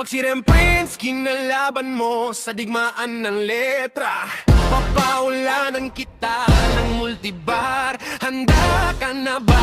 Pag si Prince, kinalaban mo sa digmaan ng letra. Papaulanan kita ng multibar. Handa ka na ba?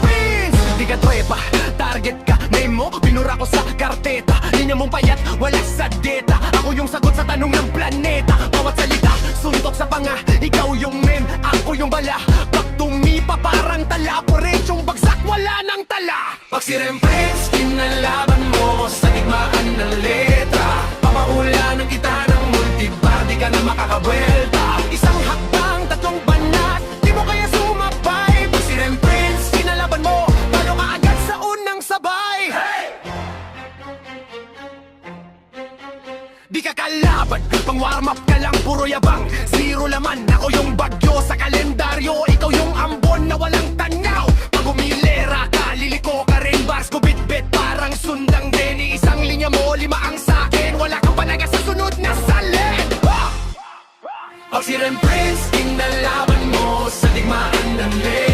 Prince, di ka trepa, target ka, name mo, pinura ko sa karteta. Linya mong payat, wala sa data. Ako yung sagot sa tanong ng planeta. Bawat salita, suntok sa panga. Ikaw yung meme, ako yung bala. Pag tumipa parang tala, poretsyong bagsak, wala nang tala. Pag si Prince, kinalaban mo sa digmaan ng letra. Papaulanan kita ng multibar, di ka na makakabwelta. Isang hakbang, tatlong banat, di mo kaya sumabay. Pag si Prince, kinalaban mo, talo ka agad sa unang sabay. Di ka kalaban, pang warm up ka lang, puro yabang. Zero laman, ako yung bagyo sa kalendaryo. Ikaw yung ambon na walang tanaw. Pag umilera ka, liliko ka rin. Bars ko bit-bit, parang sundang din. Isang linya mo, lima ang sakin. Wala kang panaga sa sunod na salin. Pag si Prince, kinalaban mo sa digmaan ng letra.